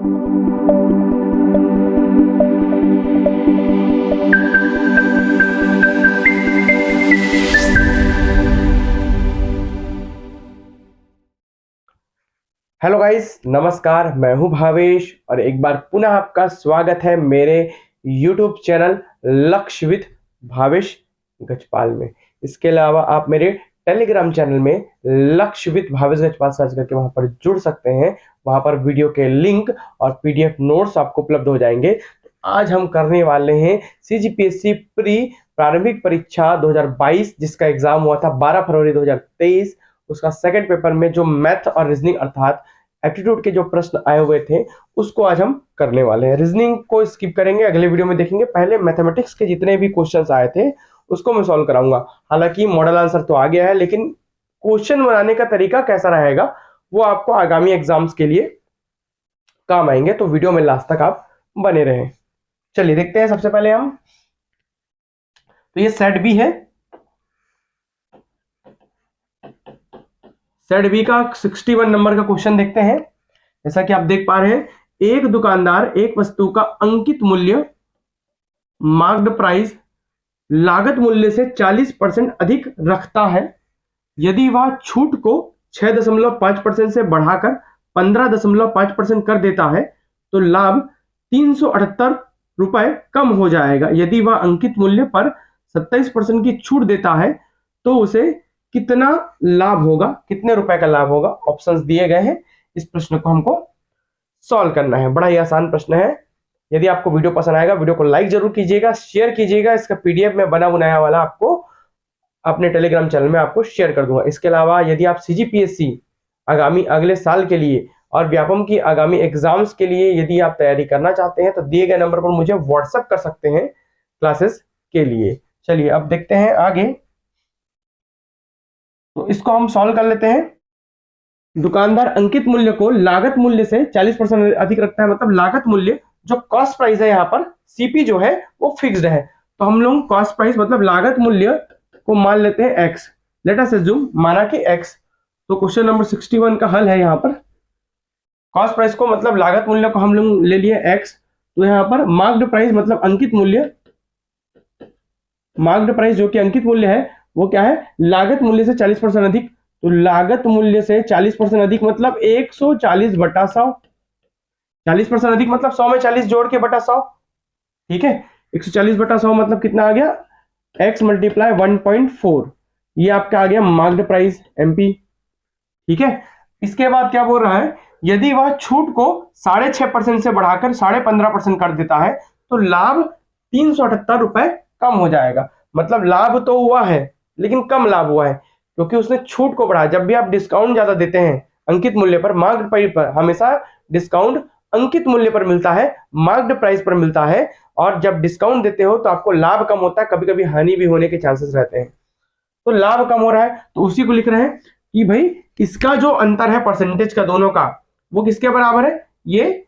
Hello guys, नमस्कार। मैं हूं भावेश और एक बार पुनः आपका स्वागत है मेरे YouTube चैनल लक्ष्य विद भावेश गजपाल में। इसके अलावा आप मेरे टेलीग्राम चैनल में लक्ष्य विद भावेश गजपाल सर्च करके वहां पर जुड़ सकते हैं। वहां पर वीडियो के लिंक और PDF नोट्स आपको उपलब्ध हो जाएंगे। आज हम करने वाले हैं CGPSC प्री प्रारंभिक परीक्षा 2022 जिसका एग्जाम हुआ था 12 फरवरी 2023। उसका सेकंड पेपर में जो मैथ और रीजनिंग अर्थात एप्टीट्यूड के जो प्रश्न आए हुए थे उसको आज हम करने वाले हैं। रीजनिंग को स्किप करेंगे, अगले वीडियो में देखेंगे। पहले मैथमेटिक्स के जितने भी क्वेश्चंस आए थे उसको मैं सॉल्व कराऊंगा। हालांकि मॉडल आंसर तो आ गया है, लेकिन क्वेश्चन बनाने का तरीका कैसा रहेगा वो आपको आगामी एग्जाम्स के लिए काम आएंगे, तो वीडियो में लास्ट तक आप बने रहें। चलिए देखते हैं। सबसे पहले हम तो ये सेट बी है। सेट बी का 61 नंबर का क्वेश्चन देखते हैं। जैसा कि आप देख पा रहे हैं, एक दुकानदार एक वस्तु का अंकित मूल्य मार्क्ड प्राइस लागत मूल्य से 40% अधिक रखता है। यदि वह छूट को 6.5% से बढ़ाकर 15.5% कर देता है तो लाभ 378 रुपए कम हो जाएगा। यदि वह अंकित मूल्य पर 27% की छूट देता है तो उसे कितना लाभ होगा, कितने रुपए का लाभ होगा। ऑप्शंस दिए गए हैं। इस प्रश्न को हमको सॉल्व करना है। बड़ा ही आसान प्रश्न है। यदि आपको वीडियो पसंद आएगा, वीडियो को लाइक जरूर कीजिएगा, शेयर कीजिएगा। इसका PDF में बना बनाया वाला आपको अपने टेलीग्राम चैनल में आपको शेयर कर दूंगा। इसके अलावा यदि आप CGPSC आगामी अगले साल के लिए और व्यापम की आगामी एग्जाम्स के लिए यदि आप तैयारी करना चाहते हैं तो दिए गए नंबर पर मुझे व्हाट्सएप कर सकते हैं क्लासेस के लिए। चलिए अब देखते हैं आगे। तो इसको हम सॉल्व कर लेते हैं। दुकानदार अंकित मूल्य को लागत मूल्य से 40% अधिक रखता है। मतलब लागत मूल्य जो कॉस्ट प्राइस है, यहाँ पर CP जो है वो फिक्स्ड है। तो हम लोग कॉस्ट प्राइस मतलब लागत मूल्य को मान लेते हैं X। लेट अस अज्यूम माना कि X। तो क्वेश्चन नंबर 61 का हल है। यहाँ पर कॉस्ट प्राइस को मतलब लागत मूल्य को हम लोग ले लिए X। तो यहाँ पर मार्क्ड प्राइस मतलब अंकित मूल्य, मार्क्ड प्राइस जो कि अंकित मूल्य है वो क्या है, लागत मूल्य से 40% अधिक। तो लागत मूल्य से 40% अधिक मतलब 140/100। 40% अधिक मतलब 100 में 40 जोड़ के बटा 100। ठीक है, 140/100 मतलब कितना आ गया, X मल्टीप्लाई 1.4। ये आपका आ गया मार्क्ड प्राइस MP। ठीक है, इसके बाद क्या बोल रहा है, यदि वह छूट को 6.5% से बढ़ाकर 15.5% कर देता है तो लाभ 378 रुपए कम हो जाएगा। मतलब लाभ तो हुआ है लेकिन कम लाभ हुआ है क्योंकि उसने छूट को बढ़ाया। जब भी आप डिस्काउंट ज्यादा देते हैं अंकित मूल्य पर, मार्क्ड प्राइस पर हमेशा डिस्काउंट अंकित मूल्य पर मिलता है, मार्क्ड प्राइस पर मिलता है। और जब डिस्काउंट देते हो तो आपको लाभ कम होता है, कभी कभी हानि भी होने के चांसेस रहते हैं। तो लाभ कम हो रहा है तो उसी को लिख रहे हैं कि भाई इसका जो अंतर है परसेंटेज का दोनों का वो किसके बराबर है, ये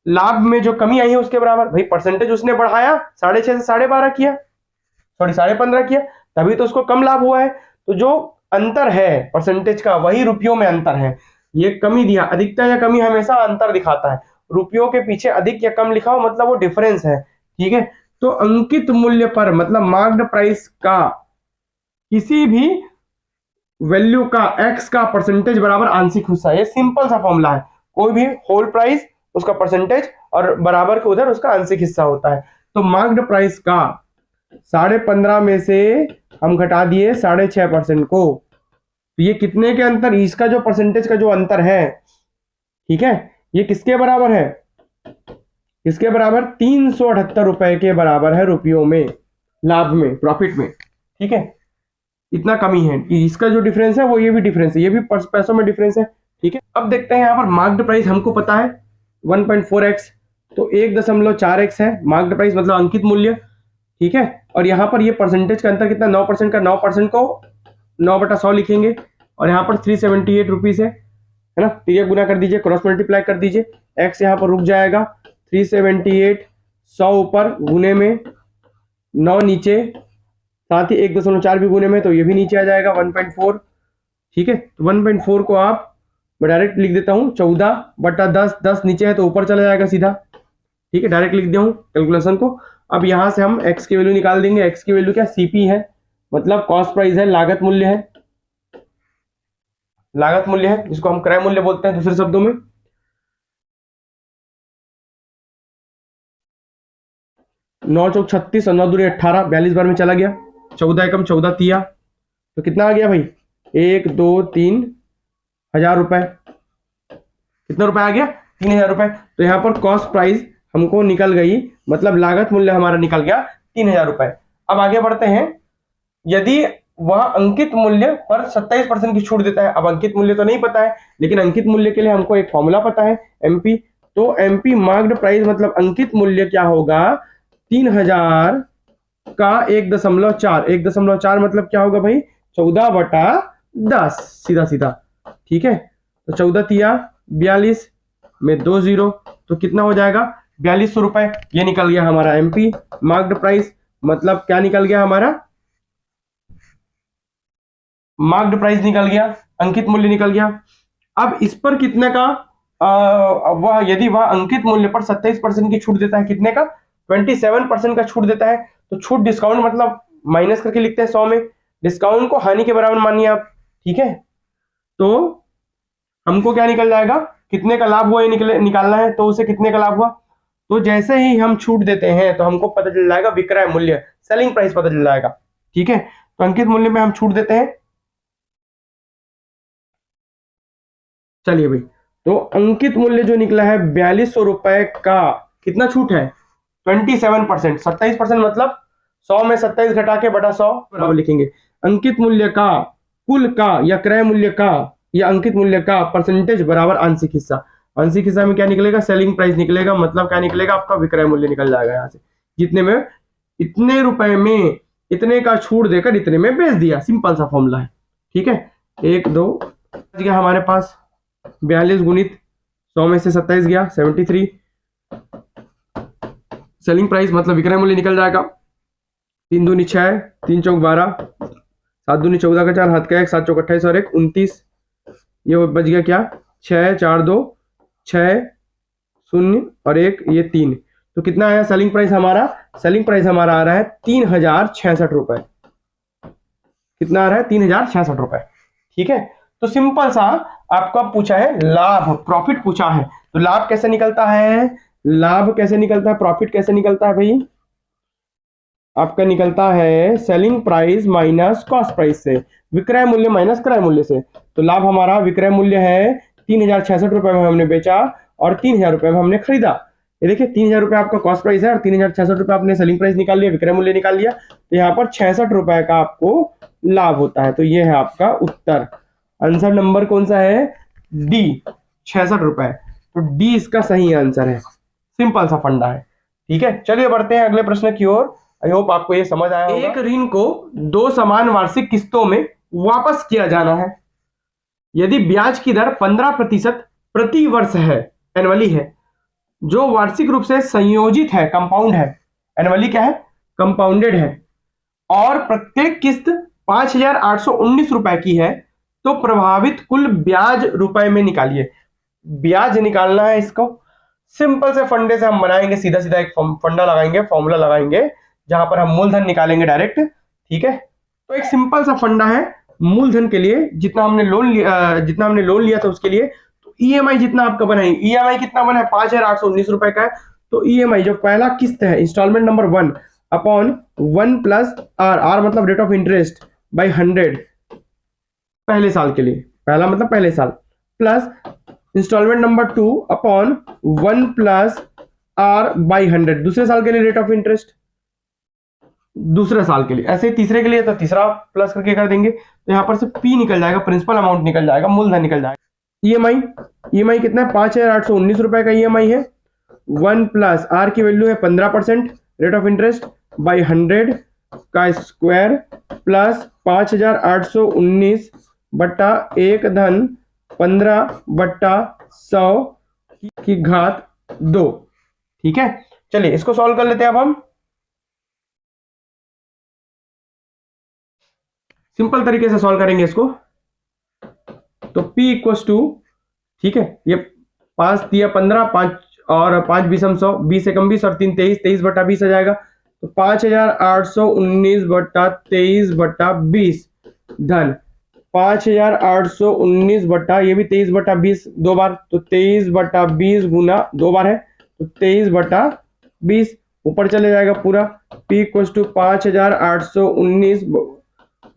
लाभ में जो कमी आई है उसके बराबर। भाई परसेंटेज उसने बढ़ाया 6.5 से 12.5 किया, सॉरी 15.5 किया, तभी तो उसको कम लाभ हुआ है। तो जो अंतर है परसेंटेज का वही रुपयों में अंतर है। ये कमी दिया, अधिकता या कमी हमेशा अंतर दिखाता है। रुपयों के पीछे अधिक या कम लिखा हो मतलब वो डिफरेंस है। ठीक है, तो अंकित मूल्य पर मतलब मार्क्ड प्राइस का किसी भी वैल्यू का X का परसेंटेज बराबर आंशिक हिस्सा। ये सिंपल सा फॉर्मूला है। कोई भी होल प्राइस उसका परसेंटेज और बराबर के उधर उसका आंशिक हिस्सा होता है। तो मार्क्ड प्राइस का 15.5 में से हम घटा दिए 6.5% को, तो ये कितने के अंतर, इसका जो परसेंटेज का जो अंतर है, ठीक है, ये किसके बराबर है, इसके बराबर 378 रुपए के बराबर है रुपयों में, लाभ में, प्रॉफिट में। ठीक है, इतना कमी है। इसका जो डिफरेंस है वो ये भी डिफरेंस है, ये भी पैसों में डिफरेंस है। ठीक है, अब देखते हैं यहाँ पर मार्क्ड प्राइस हमको पता है 1.4x, तो 1.4x है मार्क्ड प्राइस मतलब अंकित मूल्य। ठीक है, और यहाँ पर ये परसेंटेज का अंतर कितना, 9% का, 9% को 9/100 लिखेंगे और यहाँ पर 378 रुपीज है ना। तो ये गुना कर दीजिए, क्रॉस मल्टीप्लाई कर दीजिए, x यहाँ पर रुक जाएगा, 378 100 ऊपर गुने में 9 नीचे, साथ ही 1.4 भी गुने में, तो ये भी नीचे आ जाएगा 1.4। ठीक है, तो 1.4 को आप मैं डायरेक्ट लिख देता हूँ 14/10, 10 नीचे है तो ऊपर चला जाएगा सीधा। ठीक है, डायरेक्ट लिख दिया हूँ कैलकुलेशन को। अब यहां से हम एक्स की वैल्यू निकाल देंगे। एक्स की वैल्यू क्या, सीपी है, मतलब कॉस्ट प्राइस है, लागत मूल्य है, लागत मूल्य है, जिसको हम क्रय मूल्य बोलते हैं दूसरे शब्दों में। 9 चौक 36 और 9 दूनी 18, 42 बार में चला गया। 14 एकम 14 तिया, तो कितना आ गया भाई, 1 2 3 हजार रुपए। कितना रुपए आ गया, 3000 रुपए। तो यहाँ पर कॉस्ट प्राइस हमको निकल गई, मतलब लागत मूल्य हमारा निकल गया 3000 रुपए। अब आगे बढ़ते हैं। यदि वह अंकित मूल्य पर 27% की छूट देता है, अब अंकित मूल्य तो नहीं पता है, लेकिन अंकित मूल्य के लिए हमको एक फॉर्मूला पता है, एमपी। तो एमपी मार्क्ड प्राइस मतलब अंकित मूल्य क्या होगा, 3000 का 1.4, 1.4 मतलब क्या होगा भाई, 14/10, सीधा सीधा। ठीक है, तो 14 तिया 42 में 2 0, तो कितना हो जाएगा, 4200 रुपए। ये निकल गया हमारा एमपी मार्क्ड प्राइस, मतलब क्या निकल गया हमारा, मार्क्ड प्राइस निकल गया, अंकित मूल्य निकल गया। अब इस पर कितने का, वह यदि वह अंकित मूल्य पर 27% की छूट देता है, कितने का, 27% का छूट देता है। तो छूट डिस्काउंट मतलब माइनस करके लिखते हैं 100 में, डिस्काउंट को हानि के बराबर मानिए आप। ठीक है, तो हमको क्या निकल जाएगा, कितने का लाभ हुआ ये निकालना है, तो उसे कितने का लाभ हुआ। तो जैसे ही हम छूट देते हैं तो हमको पता चल जाएगा विक्रय मूल्य, सेलिंग प्राइस पता चल जाएगा। ठीक है, तो अंकित मूल्य में हम छूट देते हैं। चलिए भाई, तो अंकित मूल्य जो निकला है 4200 रुपए का, कितना छूट है, 27%। 27% मतलब 100 में 27 घटा के बटा 100 बराबर लिखेंगे। अंकित मूल्य का, कुल का या क्रय मूल्य का या अंकित मूल्य का परसेंटेज बराबर आंशिक हिस्सा। आंशिक हिस्सा में क्या निकलेगा, सेलिंग प्राइस निकलेगा, मतलब क्या निकलेगा, आपका विक्रय मूल्य निकल जाएगा यहाँ से, जितने में इतने रुपए में इतने का छूट देकर इतने में बेच दिया, सिंपल सा फॉर्मूला है। ठीक है, 1 2 गया हमारे पास, 42 गुणित 100 में से 27 गया 73, सेलिंग प्राइस मतलब विक्रय मूल्य निकल जाएगा। 3 दूनी 6, 3 चौक 12, 7 दूनी 14 का 4, हाथ का 1, 7 चौक 28 और 1 29, ये बच गया क्या, 6 4 2 6 0 और 1, ये 3। तो कितना आया सेलिंग प्राइस हमारा, सेलिंग प्राइस हमारा आ रहा है 3066 रुपए। कितना आ रहा है, 3066 रुपए। ठीक है, तो सिंपल सा आपको पूछा है लाभ, प्रॉफिट पूछा है, तो लाभ कैसे निकलता है, लाभ कैसे निकलता है, प्रॉफिट कैसे निकलता है भाई, आपका निकलता है selling price minus cost price से, विक्रय मूल्य माइनस क्रय मूल्य से। तो लाभ हमारा विक्रय मूल्य है 3066 रुपए में हमने बेचा और 3000 रुपए में हमने खरीदा। ये देखिए 3000 रुपए आपका कॉस्ट प्राइस है और 3066 रुपए आपने सेलिंग प्राइस निकाल लिया, विक्रय मूल्य निकाल लिया, तो यहाँ पर 66 रुपए का आपको लाभ होता है। तो ये है आपका उत्तर, आंसर नंबर कौन सा है, डी, 66 रुपए। तो डी इसका सही आंसर है, सिंपल सा फंडा है। ठीक है, चलिए बढ़ते हैं अगले प्रश्न की ओर। आई होप आपको ये समझ आया होगा। एक ऋण को 2 समान वार्षिक किस्तों में वापस किया जाना है। यदि ब्याज की दर 15% प्रति वर्ष है, एनुअली है, जो वार्षिक रूप से संयोजित है, कंपाउंड है, एनुअली क्या है, कंपाउंडेड है, और प्रत्येक किस्त 5819 रुपए की है, तो प्रभावित कुल ब्याज रुपए में निकालिए। ब्याज निकालना है इसको, सिंपल से फंडे से हम बनाएंगे, सीधा सीधा एक फंडा लगाएंगे, फॉर्मूला लगाएंगे, जहां पर हम मूलधन निकालेंगे डायरेक्ट। ठीक है, तो एक सिंपल सा फंडा है मूलधन के लिए, जितना हमने लोन लिया था उसके लिए। तो ईएमआई जितना आपका बना है, ईएमआई कितना बना है, 5819 रुपए का है। तो ईएमआई जो पहला किस्त है, instalment number 1 upon 1 plus R, R मतलब रेट ऑफ इंटरेस्ट बाई 100, पहले साल के लिए, पहला मतलब पहले साल, plus instalment number 2 upon 1 plus R by 100, दूसरे साल के लिए रेट ऑफ इंटरेस्ट, दूसरे साल के लिए। ऐसे ही तीसरे के लिए तो तीसरा प्लस करके कर देंगे, तो यहां पर से पी निकल जाएगा, प्रिंसिपल अमाउंट निकल जाएगा, मूलधन निकल जाएगा। ईएमआई, ईएमआई कितना है, 5819 रुपए का ईएमआई है। 1 प्लस आर की वैल्यू है 15% रेट ऑफ इंटरेस्ट बाई 100 का स्क्वायर प्लस 5819 बट्टा 1 धन 15/100 की घात 2। ठीक है, चलिए इसको सॉल्व कर लेते हैं। अब हम सिंपल तरीके से सॉल्व करेंगे इसको। तो P इक्वल्स टू ठीक है, ये 5 दिया 15, 5 और 5 20 100, 20 एकम 20 और 3 23, 23 बटा 20 आ जाएगा। तो 5819 बटा 23 बटा 20 धन 5819 बटा, ये भी 23 बटा 20 दो बार, तो 23 बटा 20 गुना दो बार है, तो 23 बटा 20 ऊपर चले जाएगा पूरा। P इक्वल्स टू 5819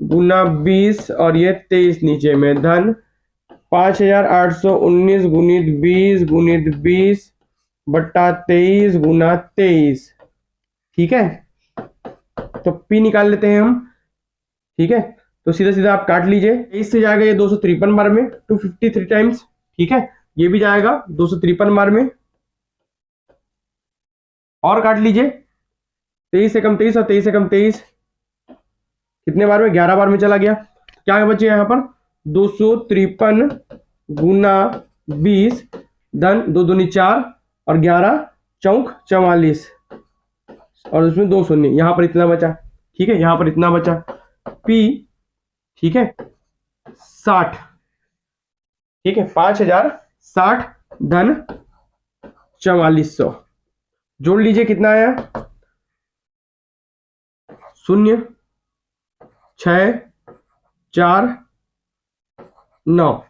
गुना 20 और ये 23 नीचे में धन 5819 गुणित 20 बटा 23 गुना 23। ठीक है, तो P निकाल लेते हैं हम। ठीक है, तो सीधा सीधा आप काट लीजिए। 23 से जाएगा ये 253 बार में, 253 टाइम्स। ठीक है, ये भी जाएगा 253 बार में, और काट लीजिए। 23 से कम 23 और 23 से कम 23 कितने बार में? 11 बार में चला गया। क्या बचे यहाँ पर? 253 गुना 20 धन 2 दूनी 4 और 11 चौक 44 और उसमें 2 शून्य, यहां पर इतना बचा। ठीक है, यहां पर इतना बचा P। ठीक है, 60। ठीक है, 5060 धन 4400 जोड़ लीजिए, कितना आया? 0 6 4 9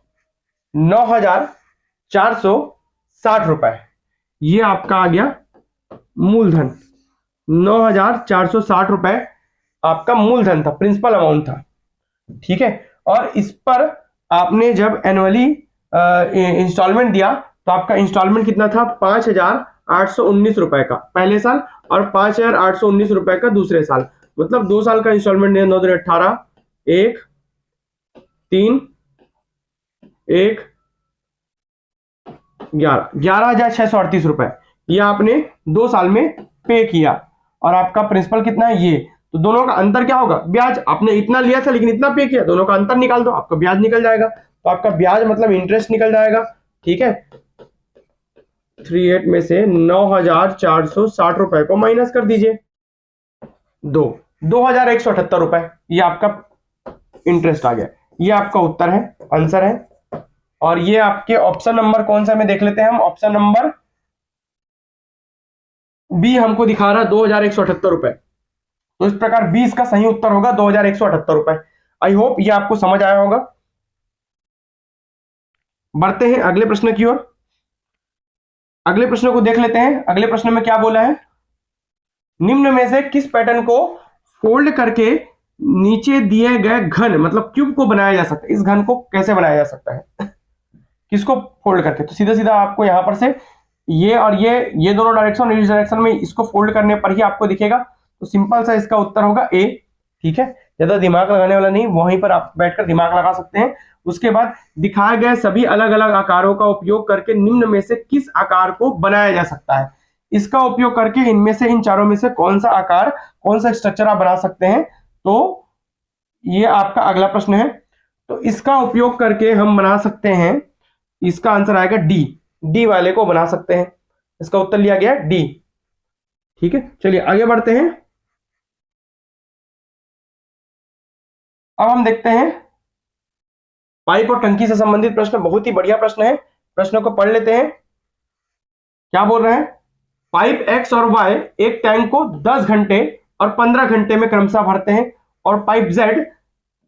9460 रुपए। ये आपका आ गया मूलधन। 9460 रुपए आपका मूलधन था, प्रिंसिपल अमाउंट था। ठीक है, और इस पर आपने जब एनुअली इंस्टॉलमेंट दिया तो आपका इंस्टॉलमेंट कितना था? 5819 रुपए का पहले साल और 5819 रुपए का दूसरे साल, मतलब 2 साल का इंस्टॉलमेंट दिया। 9 18 1 3 1 11,638 रुपए ये आपने 2 साल में पे किया। और आपका प्रिंसिपल कितना है? ये। तो दोनों का अंतर क्या होगा? ब्याज। आपने इतना लिया था लेकिन इतना पे किया, दोनों का अंतर निकाल दो, आपका ब्याज निकल जाएगा। तो आपका ब्याज मतलब इंटरेस्ट निकल जाएगा। ठीक है, 38 में से 9460 रुपए को माइनस कर दीजिए 2178 रुपए, ये आपका इंटरेस्ट आ गया। ये आपका उत्तर है, आंसर है। और ये आपके ऑप्शन नंबर कौन सा में देख लेते हैं हम। ऑप्शन नंबर बी हमको दिखा रहा है 2178 रुपए। तो इस प्रकार 20 का सही उत्तर होगा 2178 रुपए। आई होप ये आपको समझ आया होगा। बढ़ते हैं अगले प्रश्न की ओर। अगले प्रश्न को देख लेते हैं। अगले प्रश्न में क्या बोला है? निम्न में से किस पैटर्न को फोल्ड करके नीचे दिए गए घन मतलब क्यूब को बनाया जा सकता है? इस घन को कैसे बनाया जा सकता है? किसको फोल्ड करके? तो सीधा सीधा आपको यहां पर से ये और ये दोनों डायरेक्शन, इस डायरेक्शन में इसको फोल्ड करने पर ही आपको दिखेगा। तो सिंपल सा इसका उत्तर होगा ए। ठीक है, ज्यादा दिमाग लगाने वाला नहीं, वहीं पर आप बैठकर दिमाग लगा सकते हैं। उसके बाद दिखाए गए सभी अलग अलग आकारों का उपयोग करके निम्न में से किस आकार को बनाया जा सकता है? इसका उपयोग करके इनमें से, इन चारों में से कौन सा आकार, कौन सा स्ट्रक्चर आप बना सकते हैं? तो ये आपका अगला प्रश्न है। तो इसका उपयोग करके हम बना सकते हैं, इसका आंसर आएगा डी। डी वाले को बना सकते हैं। इसका उत्तर लिया गया डी। ठीक है, चलिए आगे बढ़ते हैं। अब हम देखते हैं पाइप और टंकी से संबंधित प्रश्न। बहुत ही बढ़िया प्रश्न है, प्रश्नों को पढ़ लेते हैं। क्या बोल रहे हैं? पाइप एक्स और वाई एक टैंक को 10 घंटे और 15 घंटे में क्रमशः भरते हैं, और पाइप जेड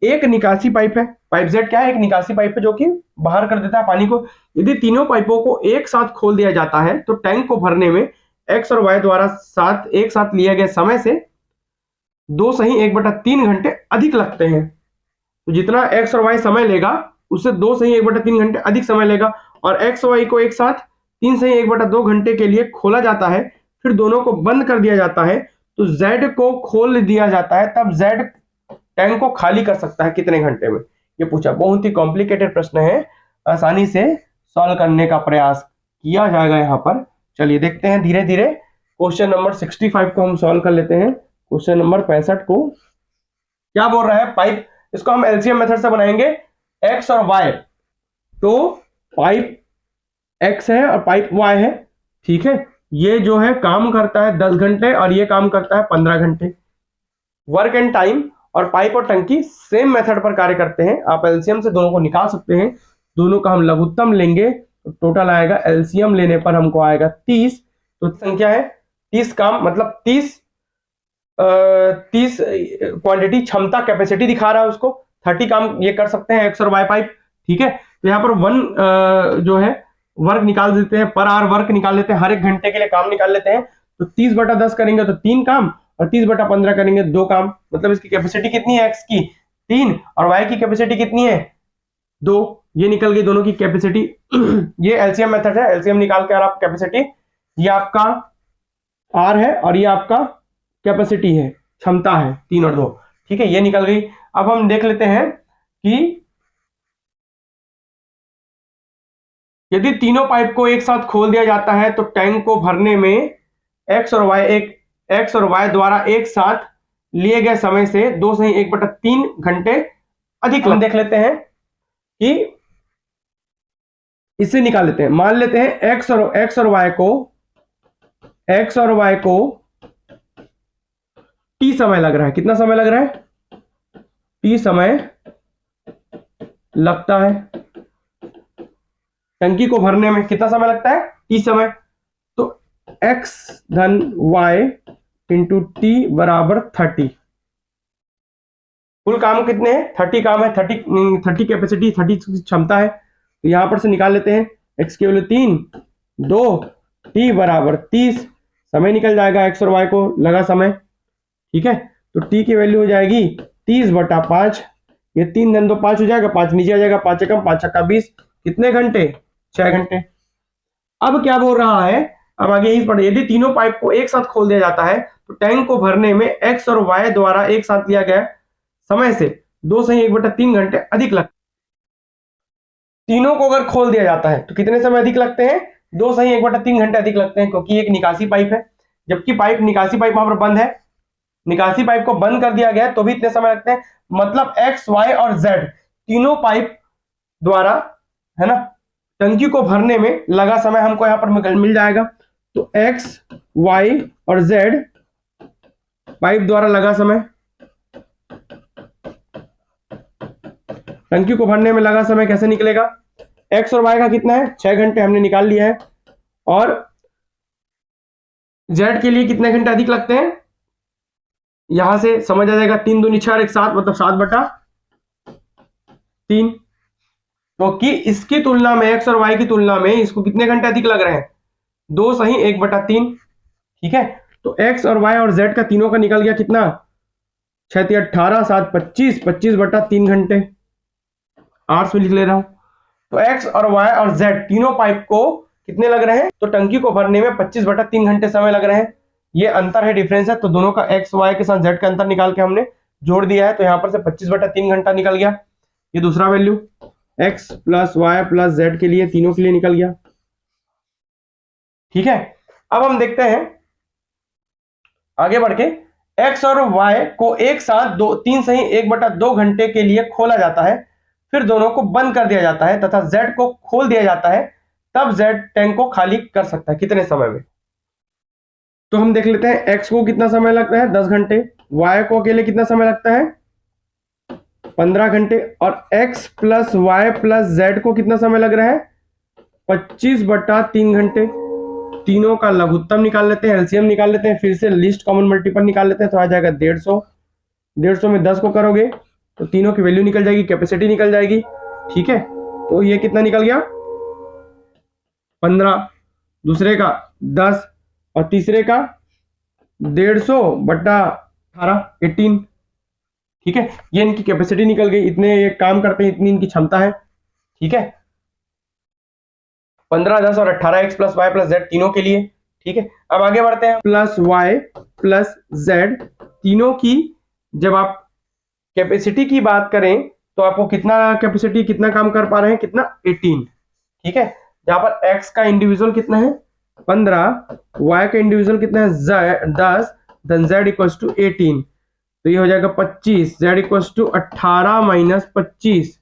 एक निकासी पाइप है। पाइप जेड क्या है? एक निकासी पाइप है जो कि बाहर कर देता है पानी को। यदि तीनों पाइपों को एक साथ खोल दिया जाता है तो टैंक को भरने में एक्स और वाई द्वारा एक साथ लिए गए समय से 2/1/3 घंटे अधिक लगते हैं। तो जितना एक्स और वाई समय लेगा उससे 2/1/3 घंटे अधिक समय लेगा। और एक्स वाई को एक साथ 3/1/2 घंटे के लिए खोला जाता है, फिर दोनों को बंद कर दिया जाता है। तो जेड को खोल दिया जाता है, तब जेड टैंक को खाली कर सकता है कितने घंटे में? ये पूछा। बहुत ही कॉम्प्लिकेटेड प्रश्न है, आसानी से सॉल्व करने का प्रयास किया जाएगा यहाँ पर। चलिए देखते हैं धीरे धीरे। क्वेश्चन नंबर 65 को हम सॉल्व कर लेते हैं। क्वेश्चन नंबर 65 को क्या बोल रहा है? पाइप, इसको हम एलसीएम मेथड से बनाएंगे। एक्स और वाई, तो पाइप एक्स है और पाइप वाई है। ठीक है, ये जो है काम करता है 10 घंटे और ये काम करता है 15 घंटे। वर्क एंड टाइम और पाइप और टंकी सेम मेथड पर कार्य करते हैं। आप एलसीएम से दोनों को निकाल सकते हैं। दोनों का हम लघुत्तम लेंगे तो टोटल आएगा, एलसीएम लेने पर हमको आएगा 30। तो संख्या है 30 काम, मतलब 30 क्वांटिटी, क्षमता, कैपेसिटी दिखा रहा है उसको। 30 काम ये कर सकते हैं एक्स और वाई पाइप। ठीक है, तो यहाँ पर वन जो है वर्क निकाल देते हैं, पर आवर वर्क निकाल लेते हैं, हर एक घंटे के लिए काम निकाल लेते हैं। तो 30/10 करेंगे तो 3 काम, और 30/15 करेंगे 2 काम। मतलब इसकी कैपेसिटी कितनी है एक्स की, 3, और वाई की कैपेसिटी कितनी है, 2। ये निकल गई दोनों की कैपेसिटी। ये एलसीएम मेथड है, एलसीएम निकाल के आप कैपेसिटी, ये आपका आर है और ये आपका कैपेसिटी है, क्षमता है 3 और 2। ठीक है, ये निकल गई। अब हम देख लेते हैं कि यदि तीनों पाइप को एक साथ खोल दिया जाता है तो टैंक को भरने में एक्स और वाई द्वारा एक साथ लिए गए समय से 2/1/3 घंटे अधिक। हम देख लेते हैं कि इसे निकाल लेते हैं। मान लेते हैं एक्स और वाई को टी समय लग रहा है। कितना समय लग रहा है, टी समय लगता है। टंकी को भरने में कितना समय लगता है, टी समय। तो x धन y इंटू टी बराबर 30। कुल काम कितने हैं, 30 काम है, 30 कैपेसिटी, 30 क्षमता है। तो यहां पर से निकाल लेते हैं, x की वैल्यू 3, 2, t बराबर 30। समय निकल जाएगा x और y को लगा समय। ठीक है, तो t की वैल्यू हो जाएगी 30/5। ये 3 धन 2 5 हो जाएगा, 5 नीचे आ जाएगा, 5 एकम 5 छक्का 20। कितने घंटे, 6 घंटे। अब क्या बोल रहा है, अब आगे यही पढ़े। यदि तीनों पाइप को एक साथ खोल दिया जाता है तो टैंक को भरने में एक्स और वाई द्वारा एक साथ लिया गया समय से 2/1/3 घंटे अधिक लगता है। तीनों को अगर खोल दिया जाता है तो कितने समय अधिक लगते हैं, 2/1/3 घंटे अधिक लगते हैं, क्योंकि एक निकासी पाइप है। जबकि निकासी पाइप वहां पर बंद है, निकासी पाइप को बंद कर दिया गया तो भी इतने समय लगते हैं। मतलब एक्स, वाई और जेड तीनों पाइप द्वारा, है ना, टंकी को भरने में लगा समय हमको यहां पर मिल जाएगा। तो x, y और z पाइप द्वारा लगा समय, टंकी को भरने में लगा समय कैसे निकलेगा, x और y का कितना है, 6 घंटे हमने निकाल लिया है। और z के लिए कितने घंटे अधिक लगते हैं, यहां से समझ आ जाएगा, 3 दूनी 6 और 1 7, मतलब 7/3। क्योंकि इसकी तुलना में, एक्स और वाई की तुलना में इसको कितने घंटे अधिक लग रहे हैं, 2/1/3। ठीक है, तो एक्स और वाई और जेड का तीनों का निकल गया कितना, 6 × 18, 7 25, 25/3 घंटे। आर्ट्स में लिख ले रहा हूं। तो एक्स और वाई और जेड तीनों पाइप को कितने लग रहे हैं, तो टंकी को भरने में 25/3 घंटे समय लग रहे हैं। ये अंतर है, डिफरेंस है। तो दोनों का एक्स वाई के साथ जेड का अंतर निकाल के हमने जोड़ दिया है। तो यहां पर से 25/3 घंटा निकल गया। ये दूसरा वैल्यू x + y + z के लिए, तीनों के लिए निकल गया। ठीक है, अब हम देखते हैं आगे बढ़ के, x और y को एक साथ 3/1/2 घंटे के लिए खोला जाता है, फिर दोनों को बंद कर दिया जाता है तथा z को खोल दिया जाता है, तब z टैंक को खाली कर सकता है कितने समय में। तो हम देख लेते हैं, x को कितना समय लगता है, 10 घंटे। y को अकेले कितना समय लगता है, 15 घंटे। और x + y + z को कितना समय लग रहा है, 25/3 घंटे। तीनों का लघुत्तम निकाल लेते हैं, एलसीएम निकाल लेते हैं, फिर से लीस्ट कॉमन मल्टीपल निकाल लेते हैं। तो आ जाएगा 150। 150 में 10 को करोगे तो तीनों की वैल्यू निकल जाएगी, कैपेसिटी निकल जाएगी। ठीक है, तो ये कितना निकल गया, 15, दूसरे का 10 और तीसरे का 150/18, 18। ठीक है, ये इनकी कैपेसिटी निकल गई, इतने ये काम करते हैं, इतनी इनकी क्षमता है। ठीक है, 15, 10 और 18, x + y + z तीनों के लिए। ठीक है, अब आगे बढ़ते हैं। +y + z तीनों की जब आप कैपेसिटी की बात करें तो आपको कितना कैपेसिटी, कितना काम कर पा रहे हैं, कितना, 18। ठीक है, जहां पर x का इंडिविजुअल कितना है, 15, y का इंडिविजुअल कितना है, 10, धन z = 18। तो ये हो जाएगा 25, z = 18 - 25,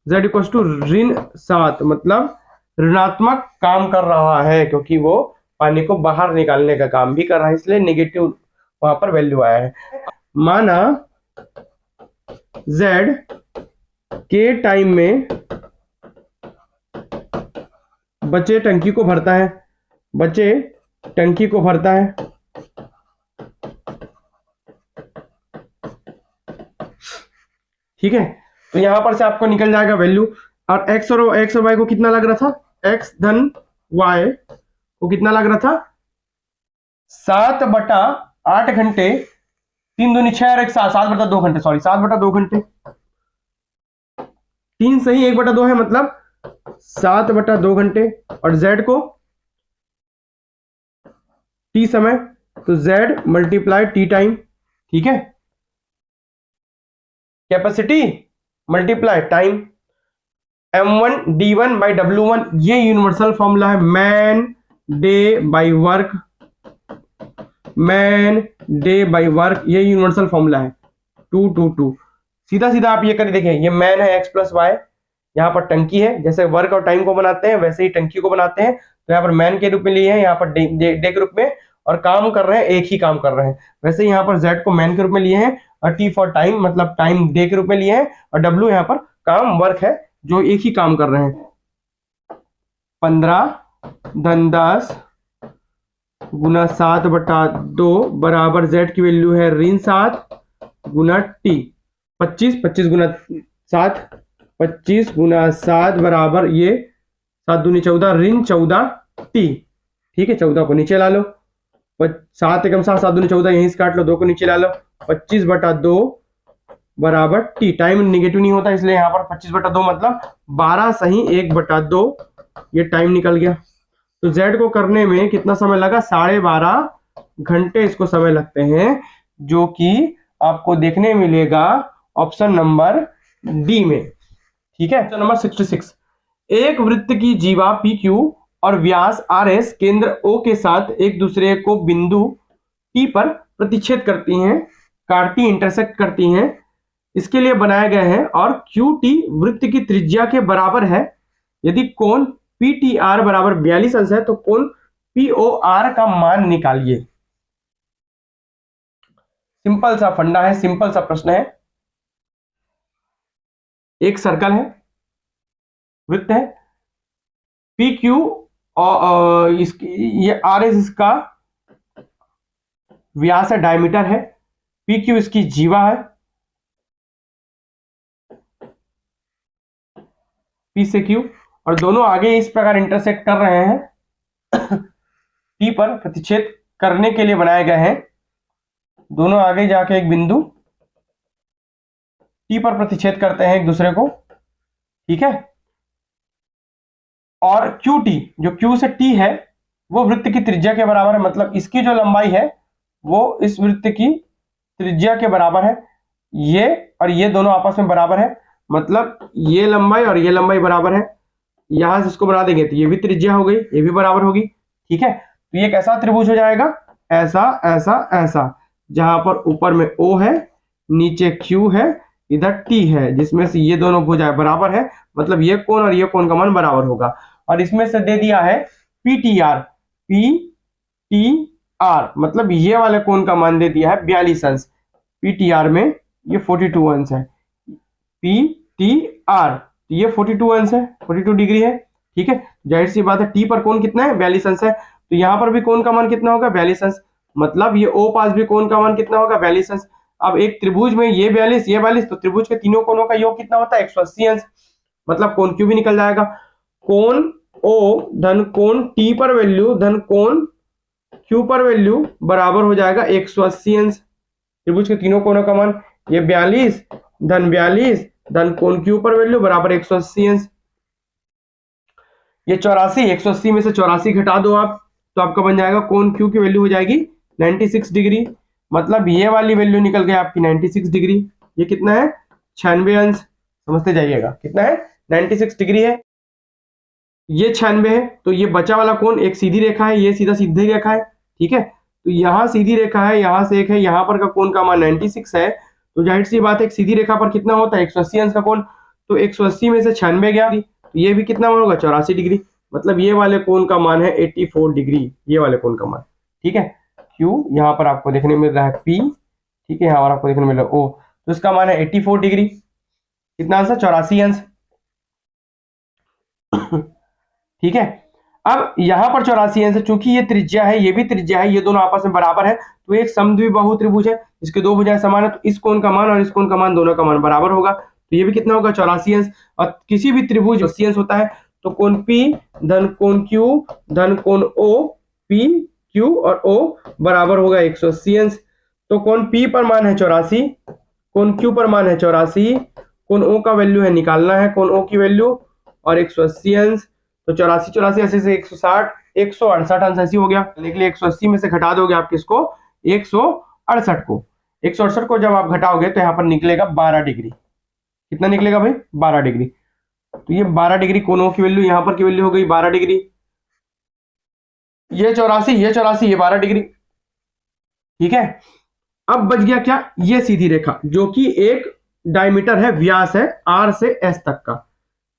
z = -7, मतलब ऋणात्मक काम कर रहा है, क्योंकि वो पानी को बाहर निकालने का काम भी कर रहा है, इसलिए नेगेटिव वहां पर वैल्यू आया है। माना z के टाइम में बच्चे टंकी को भरता है, बच्चे टंकी को भरता है। ठीक है, तो यहां पर से आपको निकल जाएगा वैल्यू। और एक्स और वाई को कितना लग रहा था, एक्स धन वाई को कितना लग रहा था, 7/8 घंटे, 3 दूनी 6 और 1 7, 7/2 घंटे, सॉरी 7/2 घंटे, 3 सही 1/2 है, मतलब 7/2 घंटे। और z को t समय, तो z मल्टीप्लाई t टाइम। ठीक है, capacity multiply time, m1 d1 by w1, ये यूनिवर्सल फॉर्मूला है। Man day by work, man day by work, ये यूनिवर्सल फॉर्मूला है। 2 2 2, सीधा सीधा आप ये कर देखिए, ये मैन है x प्लस वाई, यहाँ पर टंकी है, जैसे वर्क और टाइम को बनाते हैं वैसे ही टंकी को बनाते हैं। तो यहाँ पर मैन के रूप में लिए हैं, यहाँ पर डे के रूप में, और काम कर रहे हैं, एक ही काम कर रहे हैं। वैसे ही यहाँ पर z को मैन के रूप में लिए हैं, और t फॉर टाइम मतलब टाइम डे के रूप में लिए हैं, और w यहाँ पर काम वर्क है, जो एक ही काम कर रहे हैं। 15 धन 10 गुना 7/2 बराबर z की वैल्यू है ऋण 7 गुना t, 25 गुना 7, 25 गुना 7 बराबर ये 7 दूनी 14 ऋण 14 t। ठीक है, 14 को नीचे ला लो, 7 एकम 7, 7 दूनी 14, यहीं से काट लो, 2 को नीचे ला लो, 25/2 बराबर t। टाइम निगेटिव नहीं होता, इसलिए यहाँ पर 25/2 मतलब 12 सही 1/2, ये टाइम निकल गया। तो z को करने में कितना समय लगा, 12.5 घंटे इसको समय लगते हैं, जो कि आपको देखने मिलेगा ऑप्शन नंबर डी में। ठीक है, ऑप्शन नंबर 66। एक वृत्त की जीवा PQ और व्यास RS केंद्र O के साथ एक दूसरे को बिंदु T पर प्रतिच्छेद करती हैं, काटती इंटरसेक्ट करती हैं, इसके लिए बनाए गए हैं, और QT वृत्त की त्रिज्या के बराबर है। यदि कोण PTR बराबर 42 अंश है तो कोण POR का मान निकालिए। सिंपल सा फंडा है, सिंपल सा प्रश्न है। एक सर्कल है, वृत्त है, PQ और ये RS इसका व्यास है, डायमीटर है, PQ इसकी जीवा है, P से Q, और दोनों आगे इस प्रकार इंटरसेक्ट कर रहे हैं T पर प्रतिच्छेद करने के लिए बनाए गए हैं। दोनों आगे जाके एक बिंदु T पर प्रतिच्छेद करते हैं एक दूसरे को। ठीक है, और QT जो Q से T है वो वृत्त की त्रिज्या के बराबर है, मतलब इसकी जो लंबाई है वो इस वृत्त की त्रिज्या के बराबर है। ये और ये दोनों आपस में बराबर है, मतलब ये लंबाई और ये लंबाई बराबर है। यहां से इसको बना देंगे तो ये भी त्रिज्या हो गई, ये भी बराबर होगी। ठीक है, तो ये कैसा त्रिभुज हो जाएगा, ऐसा ऐसा ऐसा, जहां पर ऊपर में O है, नीचे Q है, इधर T है, जिसमें से ये दोनं भुजाएं बराबर है, मतलब ये कोण और ये कोण का मान बराबर होगा। और इसमें से दे दिया है PTR, PTR मतलब ये वाले कोण का मान दे दिया है 42 अंश, PTR में ये 42 अंश है, PTR ये 42 अंश है, 42 डिग्री है। ठीक है, जाहिर सी बात है T पर कोण कितना है, 42 अंश है, तो यहां पर भी कोण का मान कितना होगा, 42 अंश, मतलब ये O पास भी कोण का मान कितना होगा, 42 अंश। अब एक त्रिभुज में ये 42 ये 42, तो त्रिभुज के तीनों कोणों का योग कितना होता है, 180 अंश, मतलब कोण Q भी निकल जाएगा। कोण O धन कोण T पर वैल्यू धन कोण Q पर वैल्यू बराबर हो जाएगा 180 अंश। त्रिभुज के तीनों कोणों का मान, ये 42 धन कोण Q पर वैल्यू बराबर 180 अंश। ये 84, 180 में से 84 घटा दो आप, तो आपका बन जाएगा कोण Q की वैल्यू हो जाएगी 96 डिग्री, मतलब ये वाली वैल्यू निकल गई आपकी 96 डिग्री। ये कितना है, 96 अंश, समझते जाइएगा कितना है, 96 डिग्री है, ये 96 है। तो ये बचा वाला कोण एक सीधी रेखा है, ये सीधा सीधी रेखा है। ठीक है, तो यहाँ सीधी रेखा है, यहाँ से एक है, यहाँ पर का कोण का मान 96 है, तो जाहिर सी बात है एक सीधी रेखा पर कितना होता है, 180 अंश का कोण, तो 180 में से 96 गया, तो ये भी कितना होगा, 84 डिग्री, मतलब ये वाले कोण का मान है 84 डिग्री, ये वाले कोण का मान। ठीक है, Q यहाँ पर आपको देखने मिल रहा है P, ठीक है, यहाँ पर आपको देखने मिल रहा है O, तो इसका मान है 84 डिग्री, कितना आंसर, 84 अंश। ठीक है, अब यहाँ पर 84 है, चूंकि ये त्रिज्या है, ये भी त्रिज्या है, ये दोनों आपस में बराबर है, तो एक समद्विबाहु त्रिभुज है, इसके दो भुजाएं समान है, तो इस कोण का मान और इस कोण का मान दोनों का मान बराबर होगा। तो ये भी कितना होगा 84 अंश। और किसी भी त्रिभुज 80 अंश होता है, तो कोण P धन कोण Q धन कोण O, P Q और O बराबर होगा 180 अंश। तो कोण P पर मान है 84, कोण Q पर मान है 84, कोण O का वैल्यू है निकालना है, कोण O की वैल्यू और 180 अंश। तो 84 84 80 से 160 168 अंश ऐसी हो गया। निकले 180 में से घटा दोगे आप किसको 168 को, 168 को जब आप घटाओगे तो यहाँ पर निकलेगा 12 डिग्री। कितना निकलेगा भाई 12 डिग्री। तो ये 12 डिग्री कोणों की वैल्यू, यहाँ पर की वैल्यू हो गई 12 डिग्री। ये 84 ये 84 ये 12 डिग्री। ठीक है, अब बच गया क्या, ये सीधी रेखा जो कि एक डायमीटर है, व्यास है R से S तक का।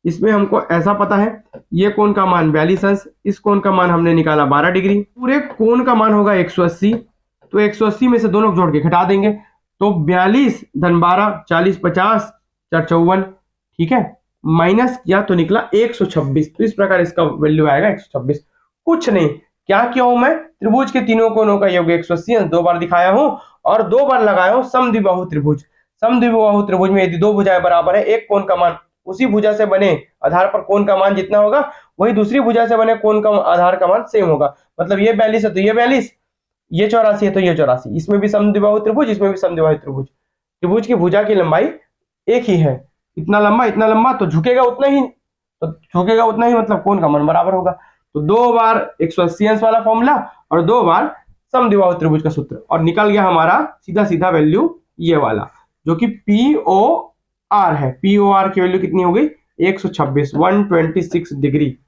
इसमें हमको ऐसा पता है ये कोण का मान 42 अंश, इस कोण का मान हमने निकाला 12 डिग्री, पूरे कोण का मान होगा 180। तो 180 में से दोनों जोड़ के घटा देंगे, तो 42 धन 12 40 50 4 54। ठीक है, माइनस किया तो निकला 126। तो इस प्रकार इसका वैल्यू आएगा 126। कुछ नहीं, क्या किया हूं मैं, त्रिभुज के तीनों कोणों का योग 180 अंश 2 बार दिखाया हूं और 2 बार लगाया हूं समद्विबाहु त्रिभुज। समद्विबाहु त्रिभुज में यदि दो भुजाएं बराबर है, एक कोण का मान उसी भुजा से बने आधार पर कोण का मान जितना होगा वही दूसरी भुजा से बने कोण का आधार का मान सेम होगा। मतलब ये 42 है तो ये 42, ये 84 है तो ये 84। इसमें भी समद्विबाहु त्रिभुज, इसमें भी समद्विबाहु त्रिभुज। त्रिभुज की भुजा की लंबाई एक ही है, इतना लंबा तो झुकेगा उतना ही, तो झुकेगा उतना ही मतलब कोण का मान बराबर होगा। तो 2 बार 180 अंश वाला फॉर्मूला और 2 बार समद्विबाहु त्रिभुज का सूत्र, और निकल गया हमारा सीधा सीधा वैल्यू ये वाला जो कि POR है। POR की वैल्यू कितनी हो गई 126 126 डिग्री।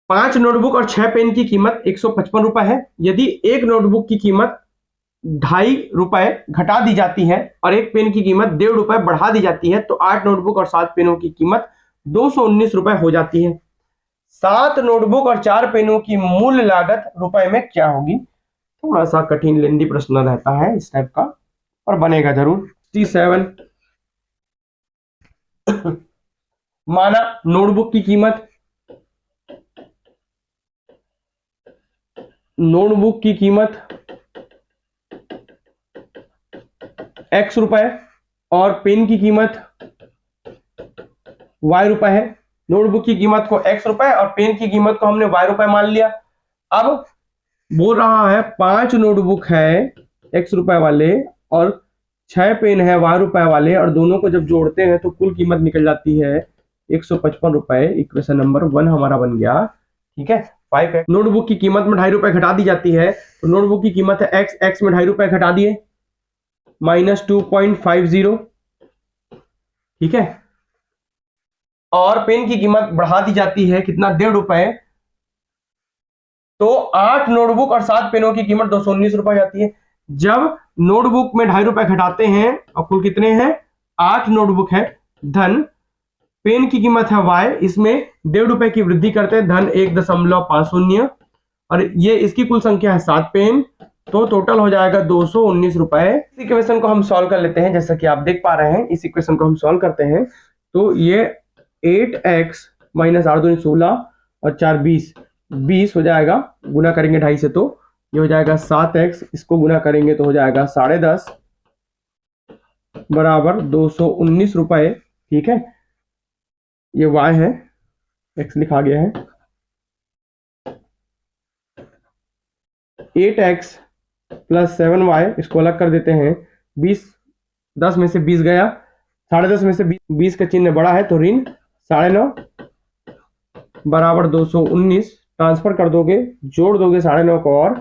5 नोटबुक और 6 पेन की कीमत 155 रुपए है। यदि एक नोटबुक की कीमत 2.5 रुपए घटा दी जाती है और एक पेन की कीमत 1.5 रुपए बढ़ा दी जाती है, तो 8 नोटबुक और 7 पेनों की कीमत 219 रुपए हो जाती है। 7 नोटबुक और 4 पेनों की मूल लागत रुपए में क्या होगी। थोड़ा सा कठिन लेंदी प्रश्न रहता है इस टाइप का, और बनेगा जरूर। 67 माना नोटबुक की कीमत x रुपए और पेन की कीमत y रुपए है। नोटबुक की कीमत को x रुपए और पेन की कीमत को हमने y रुपए मान लिया। अब बोल रहा है 5 नोटबुक है x रुपए वाले और 6 पेन है y रुपए वाले, और दोनों को जब जोड़ते हैं तो कुल कीमत निकल जाती है 155 रुपए। इक्वेशन नंबर 1 हमारा बन गया। ठीक है, 5 नोटबुक की कीमत में 2.5 रुपए घटा दी जाती है, तो नोटबुक की कीमत है x में 2.5 रुपए घटा दिए -2.50। ठीक है, और पेन की कीमत बढ़ा दी जाती है कितना 1.5 रुपए, तो 8 नोटबुक और 7 पेनों की कीमत 219 रुपए जाती है। जब नोटबुक में 2.5 रुपए घटाते हैं और कुल कितने हैं 8 नोटबुक है, धन पेन की कीमत है y, इसमें 1.5 रुपए की वृद्धि करते हैं धन 1.50, और ये इसकी कुल संख्या है 7 पेन, तो टोटल हो जाएगा 219 रुपए। इस इक्वेशन को हम सॉल्व कर लेते हैं। जैसा कि आप देख पा रहे हैं, इस इक्वेशन को हम सॉल्व करते हैं तो ये 8x - 8 दूनी 16 और 4 20 हो जाएगा। गुना करेंगे 2.5 से तो ये हो जाएगा 7x, इसको गुना करेंगे तो हो जाएगा 10.5 बराबर 219 रुपए। ठीक है, ये y है, x लिखा गया है। 8x + 7y, इसको अलग कर देते हैं। 20 10 में से 20 गया, 10.5 में से 20 का चिन्ह बड़ा है तो ऋण 9.5 बराबर 219। ट्रांसफर कर दोगे, जोड़ दोगे 9.5 को, और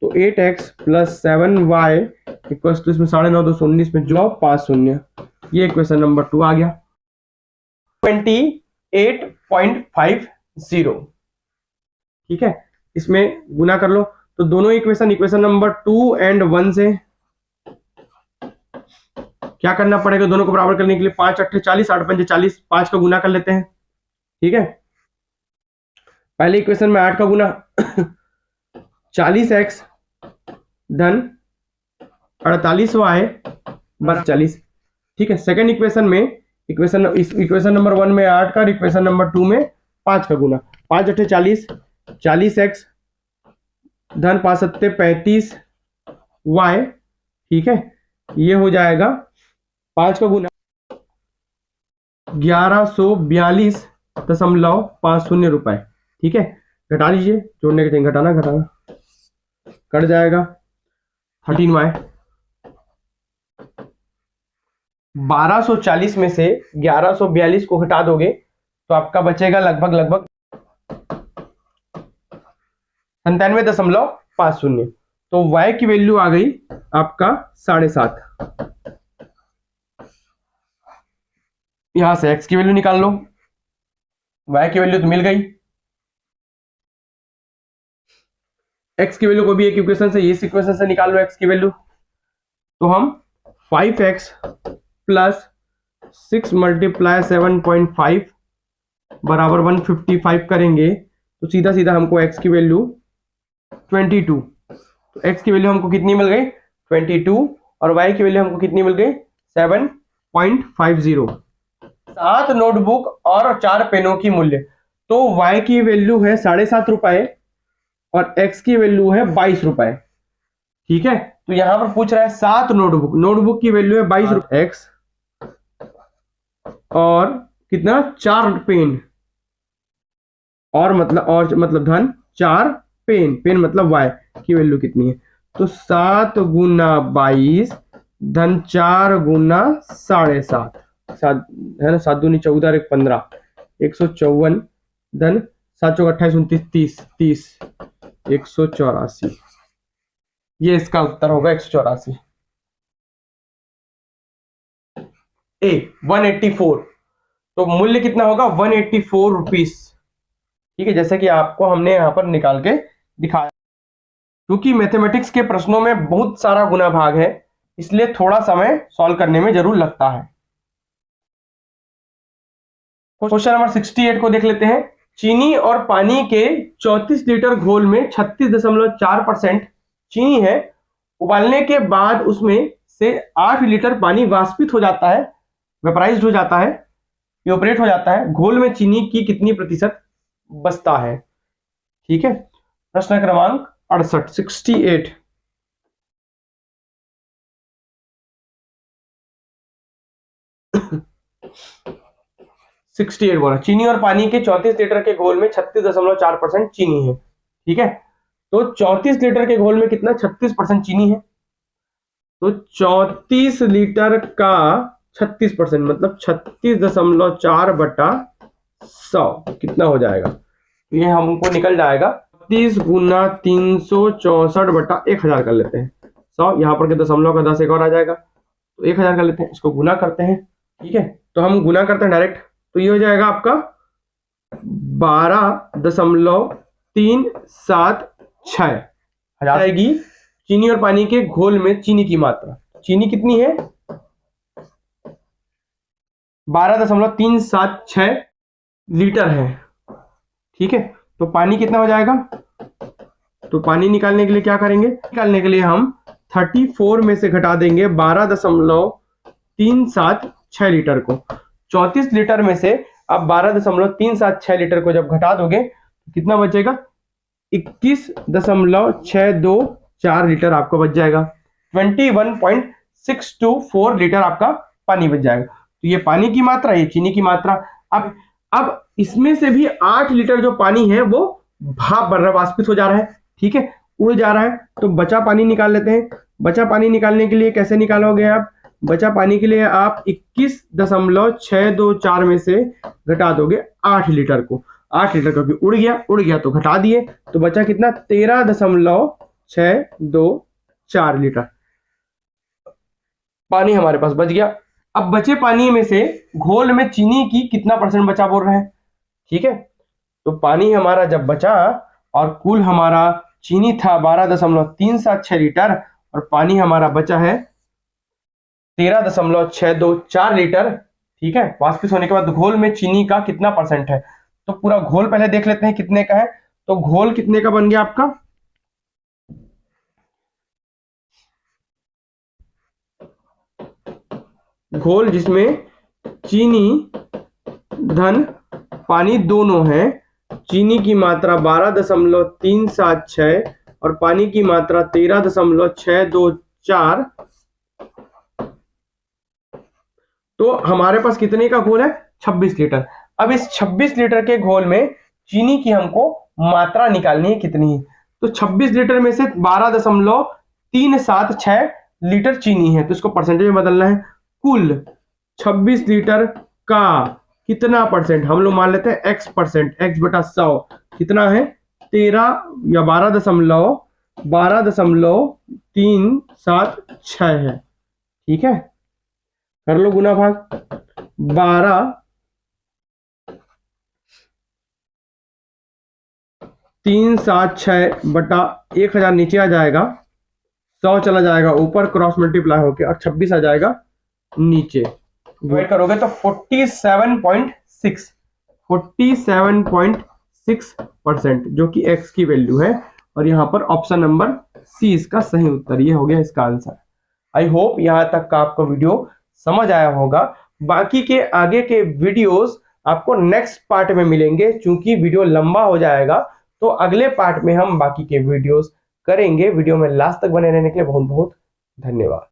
तो 8x + 7y इक्वल्स टू इसमें 9.5 219 में जो 5 शून्य। ये इक्वेशन नंबर 2 आ गया। 28.50। ठीक है, इसमें गुना कर लो तो दोनों इक्वेशन नंबर 2 और 1 से क्या करना पड़ेगा, दोनों को बराबर करने के लिए 5 8 40 8 5 40, 5 का गुना कर लेते हैं। ठीक है, पहले इक्वेशन में 8 का गुना 40x धन 48y बराबर 40। ठीक है, सेकंड इक्वेशन में इक्वेशन नंबर 1 में 8 का, इक्वेशन नंबर 2 में 5 का गुना। 5 अट्ठे 40, 40x धन 5 सत्ते 35y, ठीक है। ये हो जाएगा 5 का गुना 1142.50 रुपए, ठीक है। घटा लीजिए, जोड़ने के टाइम घटाना कट जाएगा 13y। 1240 में से 1142 को घटा दोगे तो आपका बचेगा लगभग 97.50। तो y की वैल्यू आ गई आपका 7.5। यहां से x की वैल्यू निकाल लो, y की वैल्यू तो मिल गई। x की वैल्यू को भी एक इक्वेशन से, इस इक्वेशन से निकाल लो x की वैल्यू। तो हम 5x प्लस 6 मल्टीप्लाई 7.5 बराबर 155 करेंगे तो सीधा सीधा हमको x की वैल्यू 22। तो x की वैल्यू हमको कितनी मिल गई 22 और y की वैल्यू हमको कितनी मिल गई 7.50। 7 नोटबुक और 4 पेनों की मूल्य, तो y की वैल्यू है 7.5 रुपए और x की वैल्यू है 22 रुपए, ठीक है। तो यहां पर पूछ रहा है 7 नोटबुक की वैल्यू है 22 रुपए x और कितना 4 पेन और मतलब धन 4 पेन मतलब y की वैल्यू कितनी है, तो 7 गुना 22 धन 4 गुना 7.5 है ना, 7 दूनी 14 एक 15 154 धन 7 चौक 28 29 30 184। ये इसका उत्तर होगा 184। ए 184, तो मूल्य कितना होगा 184 रुपीस, ठीक है। जैसे कि आपको हमने यहां पर निकाल के दिखाया। क्योंकि मैथमेटिक्स के प्रश्नों में बहुत सारा गुना भाग है, इसलिए थोड़ा समय सॉल्व करने में जरूर लगता है। क्वेश्चन नंबर 68 को देख लेते हैं। चीनी और पानी के 34 लीटर घोल में 36.4% चीनी है। उबालने के बाद उसमें से 8 लीटर पानी वाष्पित हो जाता है, वेपराइज्ड हो जाता है, इवेपोरेट हो जाता है। घोल में चीनी की कितनी प्रतिशत बचता है, ठीक है। प्रश्न क्रमांक 68 68 बोला, चीनी और पानी के 34 लीटर के घोल में 36.4% चीनी है, ठीक है। तो 34 लीटर के घोल में कितना 36% चीनी है, तो 34 लीटर का 36% मतलब 36.4/100 कितना हो जाएगा, ये हमको निकल जाएगा 30 गुना 364/1000 कर लेते हैं। 100 यहाँ पर के दशमलव का 10 एक और आ जाएगा, तो 1000 कर लेते हैं, इसको गुना करते हैं, ठीक है। तो हम गुना करते हैं डायरेक्ट, तो ये हो जाएगा आपका 12.376 हजार आएगी। चीनी और पानी के घोल में चीनी की मात्रा, चीनी कितनी है 12.376 लीटर है, ठीक है। तो पानी कितना हो जाएगा, तो पानी निकालने के लिए क्या करेंगे, निकालने के लिए हम 34 में से घटा देंगे 12.376 लीटर को। 34 लीटर में से अब 12.376 लीटर को जब घटा दोगे तो कितना बचेगा 21.624 लीटर आपको बच जाएगा। 21.624 लीटर आपका पानी बच जाएगा। तो ये पानी की मात्रा, ये चीनी की मात्रा। अब इसमें से भी 8 लीटर जो पानी है वो भाप बन रहा है, वाष्पित हो जा रहा है, ठीक है, उड़ जा रहा है। तो बचा पानी निकाल लेते हैं। बचा पानी निकालने के लिए कैसे निकालोगे आप, बचा पानी के लिए आप 21.624 में से घटा दोगे 8 लीटर को। 8 लीटर क्योंकि उड़ गया तो घटा दिए, तो बचा कितना 13.624 लीटर पानी हमारे पास बच गया। अब बचे पानी में से घोल में चीनी की कितना % बचा बोल रहे हैं, ठीक है। तो पानी हमारा जब बचा और कुल हमारा चीनी था 12.376 लीटर और पानी हमारा बचा है 13.624 लीटर, ठीक है। वाष्पित होने के बाद घोल में चीनी का कितना % है, तो पूरा घोल पहले देख लेते हैं कितने का है। तो घोल कितने का बन गया आपका, घोल जिसमें चीनी धन पानी दोनों है चीनी की मात्रा 12.376 और पानी की मात्रा 13.624, तो हमारे पास कितने का घोल है? 26 लीटर। अब इस 26 लीटर के घोल में चीनी की हमको मात्रा निकालनी है कितनी है, तो 26 लीटर में से 12.376 लीटर चीनी है, तो इसको परसेंटेज में बदलना है। कुल 26 लीटर का कितना परसेंट, हम लोग मान लेते हैं x परसेंट, x बटा 100 कितना है? 13 या 12.376 है। ठीक है, कर लो गुना भाग। 12.376 बटा 1000 नीचे आ जाएगा, 100 चला जाएगा ऊपर, क्रॉस मल्टीप्लाई होके, और 26 आ जाएगा नीचे। डिवाइड करोगे तो 47.6% जो कि x की वैल्यू है, और यहाँ पर ऑप्शन नंबर सी इसका सही उत्तर, ये हो गया इसका आंसर। आई होप यहाँ तक का आपको वीडियो समझ आया होगा। बाकी के आगे के वीडियोस आपको नेक्स्ट पार्ट में मिलेंगे, क्योंकि वीडियो लंबा हो जाएगा, तो अगले पार्ट में हम बाकी के वीडियोस करेंगे। वीडियो में लास्ट तक बने रहने के लिए बहुत बहुत धन्यवाद।